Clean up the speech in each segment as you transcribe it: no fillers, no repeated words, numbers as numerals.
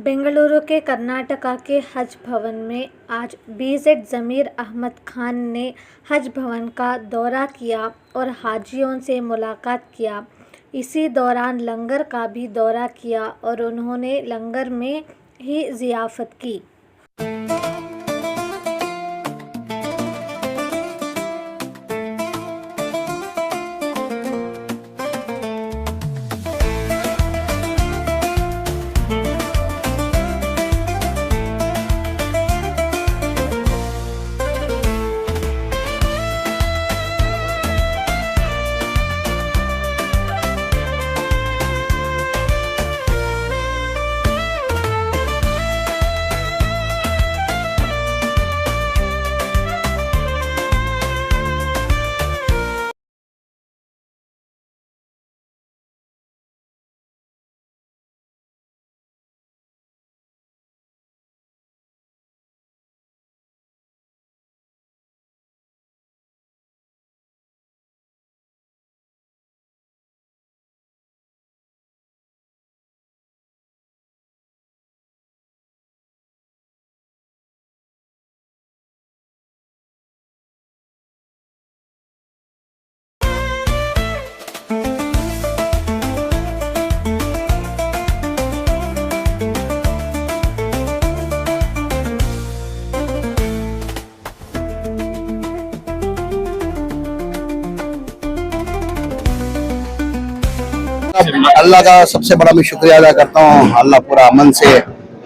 बेंगलुरु के कर्नाटका के हज भवन में आज बीजेड ज़मीर अहमद खान ने हज भवन का दौरा किया और हाजियों से मुलाकात किया। इसी दौरान लंगर का भी दौरा किया और उन्होंने लंगर में ही ज़ियाफ़त की। अल्लाह का सबसे बड़ा मैं शुक्रिया अदा करता हूँ। अल्लाह पूरा अमन से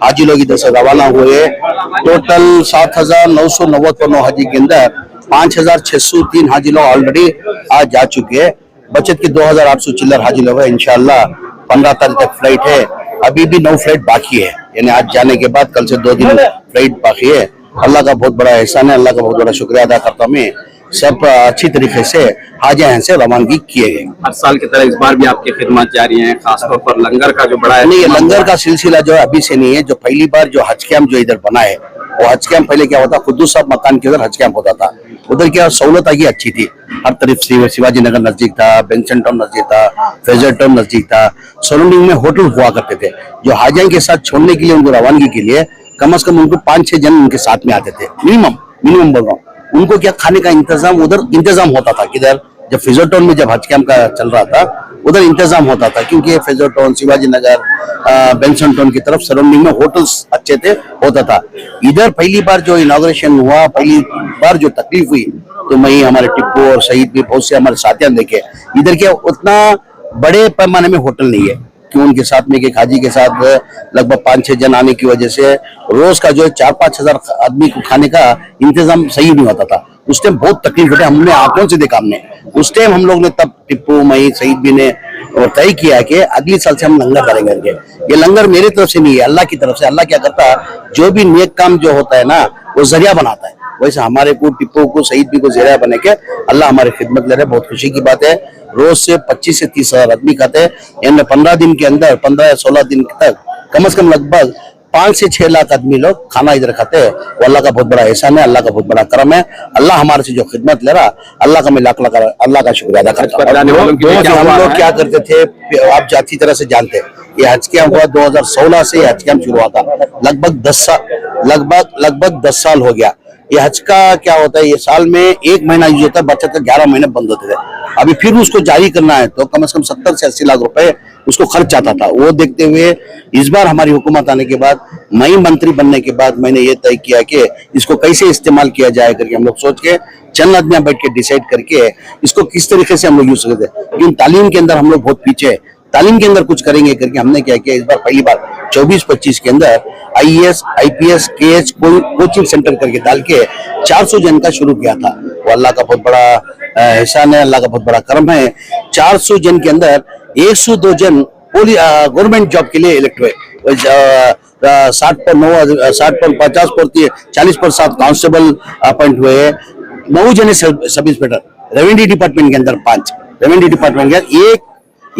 हाजी लोग इधर से रवाना हुए। टोटल 7,999 हाजी के अंदर 5,603 हाजी लोग ऑलरेडी आज जा चुके हैं। बचत के 2,800 चिल्लर हाजी लोग है। इंशाल्लाह 15 तारीख तक फ्लाइट है। अभी भी 9 फ्लाइट बाकी है, यानी आज जाने के बाद कल से 2 दिन फ्लाइट बाकी है। अल्लाह का बहुत बड़ा एहसान है, अल्लाह का बहुत बड़ा शुक्रिया अदा करता हूँ मैं। सब अच्छी तरीके से हाजी यहाँ से रवानगी किए गए। हर साल की तरह इस बार भी आपकी खिदमत जारी है, खासतौर पर लंगर का जो बड़ा है। नहीं, लंगर का सिलसिला जो है अभी से नहीं है। जो पहली बार जो हज कैंप जो इधर बना है, वो हज कैंप पहले क्या होता, खुद्दूस साहब मकान के उधर हज कैंप होता था। उधर क्या सहूलत आगे अच्छी थी, हर तरफ से शिवाजी नगर नजदीक था, बेंसन टाउन नजदीक था, फेजर टाउन नजदीक था। सराउंडिंग में होटल हुआ करते थे। जो हाजियों के साथ छोड़ने के लिए, उनको रवानगी के लिए कम से कम उनको 5-6 जन उनके साथ में आते थे। मिनिमम बोल रहा हूँ। उनको क्या खाने का इंतजाम उधर इंतजाम होता था। किधर जब फेजर टाउन में जब हज कैंप का चल रहा था, उधर इंतजाम होता था, क्योंकि phasor town, Shivaji Nagar, Benson town की तरफ सराउंडिंग में होटल्स अच्छे थे, होता था। इधर पहली बार जो इनॉग्रेशन हुआ, पहली बार जो तकलीफ हुई, तो मैं हमारे टिप्पू और शहीद भी बहुत से हमारे साथियों देखे। इधर क्या उतना बड़े पैमाने में होटल नहीं है, कि उनके साथ में एक हाजी के साथ लगभग 5-6 जन आने की वजह से रोज का जो है 4-5 हजार आदमी को खाने का इंतजाम सही नहीं होता था। उस टाइम बहुत तकलीफ होती, हमने आंखों से देखा। हमने उस टाइम हम लोग ने तब टिप्पू, मई, शहीद भी ने तय किया कि अगले साल से हम लंगर करेंगे। ये लंगर मेरी तरफ से नहीं है, अल्लाह की तरफ से। अल्लाह क्या करता है, जो भी नेक काम जो होता है ना, वो जरिया बनाता है। वैसे हमारे को, टिप्पू को, शहीद भी को जरिया बने के अल्लाह हमारी खिदमत ले रहे। बहुत खुशी की बात है। रोज से 25 से 30 हजार आदमी खाते हैं। यानी 15 दिन के अंदर, 15 या 16 दिन तक कम से कम लगभग 5 से 6 लाख आदमी लोग खाना इधर खाते हैं। वो अल्लाह का बहुत बड़ा एहसान है, अल्लाह का बहुत बड़ा करम है। अल्लाह हमारे से जो खिदमत ले रहा, अल्लाह का मैं लाख लाख अल्लाह का शुक्रिया अदा करता हूँ। हम लोग क्या करते थे, आप जाती तरह से जानते हैं, ये हज कैंप हुआ 2016 से हज कैंप शुरू हुआ था। लगभग 10 साल हो गया। ये हज का क्या होता है, ये साल में 1 महीना यूज होता है, बचत का 11 महीने बंद होते थे। अभी फिर उसको जारी करना है तो कम से कम 70 से 80 लाख रुपए उसको खर्च आता था। वो देखते हुए इस बार हमारी हुकूमत आने के बाद, मई मंत्री बनने के बाद, मैंने ये तय किया कि इसको कैसे इस्तेमाल किया जाए करके हम लोग सोच के चंद आदमियां बैठ के डिसाइड करके इसको किस तरीके से हम लोग यूज करते हैं। लेकिन तालीम के अंदर हम लोग बहुत पीछे है, तालीम के अंदर कुछ करेंगे करके हमने क्या किया, इस बार पहली बार 24-25 के अंदर IAS, IPS, KH coaching centre करके डाल के 400 जन का शुरू किया था। वो अल्लाह का बहुत बड़ा एहसान है, अल्लाह का बहुत बड़ा करम है। 400 जन के अंदर 102 जन गवर्नमेंट जॉब के लिए इलेक्ट हुए। 60 पर 50 पर 40 पर 7 कांस्टेबल अपॉइंट हुए। 9 जने सब इंस्पेक्टर, रेवेन्यू डिपार्टमेंट के अंदर 5, रेवेन्यू डिपार्टमेंट के अंदर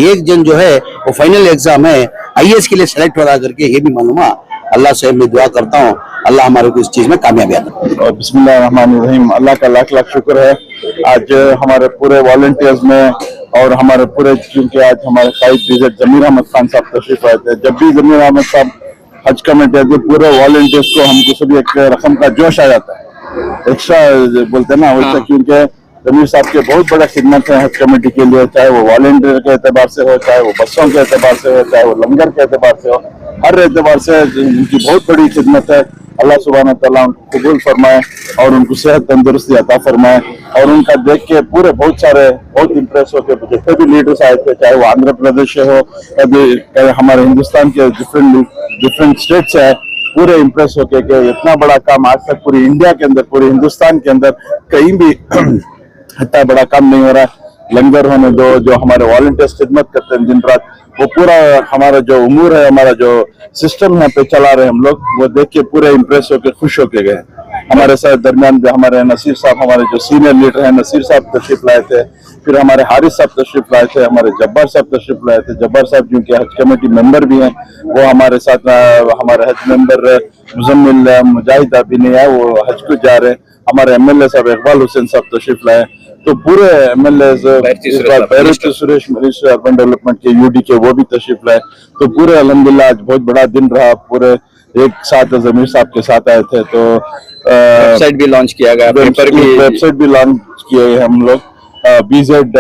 एक जन जो है वो फाइनल एग्जाम है IAS के लिए सेलेक्ट हो रहा करके, ये भी मालूम है। अल्लाह से मैं दुआ करता हूँ, अल्लाह हमारे को इस चीज में कामयाबी आता। बिस्मिल्लाहिर्रहमानिर्रहीम। अल्लाह का लाख लाख शुक्र है आज हमारे पूरे वॉलंटियर्स में और हमारे पूरे, क्योंकि आज हमारे कायद बीजेड ज़मीर अहमद खान साहब तशरीफ आए थे। जब भी ज़मीर अहमद साहब हज कमेटी के पूरे वॉलंटियर्स को हमको सभी एक रकम का जोश आ जाता है, एक्स्ट्रा बोलते हैं ना वैसा, क्योंकि जमीर साहब के बहुत बड़ा खिदमत है हज कमेटी के लिए, चाहे वो वॉलंटियर के एतबार से हो, चाहे वो बसों के एतबार से हो, चाहे वो लंगर के एतबार से हो, हर एतबार से उनकी बहुत बड़ी खिदमत है। अल्लाह सुब्हान तआला उनको कबूल फरमाए और उनको सेहत तंदुरुस्ती अता फरमाए। और उनका देख के पूरे बहुत इम्प्रेस होकर जितने भी लीडर्स आए थे, चाहे वो आंध्र प्रदेश से हो या हमारे हिंदुस्तान के डिफरेंट स्टेट से आए, पूरे इम्प्रेस होके कि इतना बड़ा काम आज तक पूरी इंडिया के अंदर, पूरे हिंदुस्तान के अंदर कहीं भी इतना बड़ा काम नहीं हो रहा है। लंगर होने दो, जो हमारे वॉलंटियर्स खिदमत करते हैं दिन रात, वो पूरा हमारा जो उमूर है, हमारा जो सिस्टम यहाँ पे चला रहे हम लोग, वो देख के पूरे इम्प्रेस होके खुश होके गए। हमारे साथ दरमियान जो हमारे नसीर साहब, हमारे जो सीनियर लीडर हैं, नसीर साहब तशरीफ लाए थे, फिर हमारे हारिस साहब तशरीफ लाए थे, हमारे जब्बार साहब तशरीफ लाए थे। जब्बार साहब जो कि हज कमेटी मेंबर भी हैं, वो हमारे साथ हमारे हज मेंबर मुजम्मिल मुजाहिद अभी नहीं है, वो हज को जा रहे हैं। हमारे एमएलए साहब इकबाल हुसैन साहब तशरीफ लाए, तो पूरे MLA Suresh minister urban development के यूडी के वो भी तशरीफ लाए। तो पूरे अल्हम्दुलिल्लाह आज बहुत बड़ा दिन रहा, पूरे एक साथ जमीर साहब के साथ आए थे। तो वेबसाइट भी लॉन्च किया गया, वेबसाइट भी लॉन्च किए हम लोग, बीजेड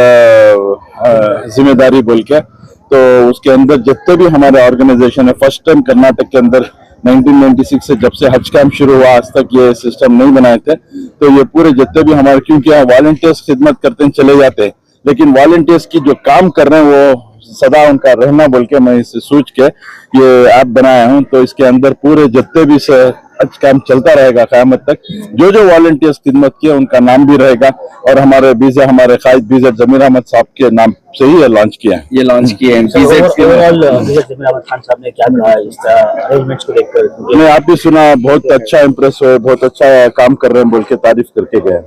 जिम्मेदारी बोल के। तो उसके अंदर जितने भी हमारे ऑर्गेनाइजेशन है, फर्स्ट टाइम कर्नाटक के अंदर 1996 से जब से हज कैंप शुरू हुआ आज तक ये सिस्टम नहीं बनाए थे। तो ये पूरे जितने भी हमारे, क्योंकि यहाँ वॉलंटियर्स खिदमत करते हैं चले जाते हैं, लेकिन वॉलंटियर्स की जो काम कर रहे हैं वो सदा उनका रहना बोल के मैं इसे सोच के ये ऐप बनाया हूँ। तो इसके अंदर पूरे जितने भी हज कैंप चलता रहेगा क़यामत तक, जो जो वॉलंटियर्स खिदमत किए उनका नाम भी रहेगा, और हमारे कायद बीजेड जमीर अहमद साहब के नाम से ही ये लॉन्च किया है। ये लॉन्च किए हैं ओवरऑल जमीर अहमद खान साहब ने क्या कहा है इस अरेंजमेंट्स को देखकर? मैं आप भी सुना, बहुत अच्छा इम्प्रेस हुए, बहुत अच्छा काम कर रहे हैं बोल के तारीफ करके गए।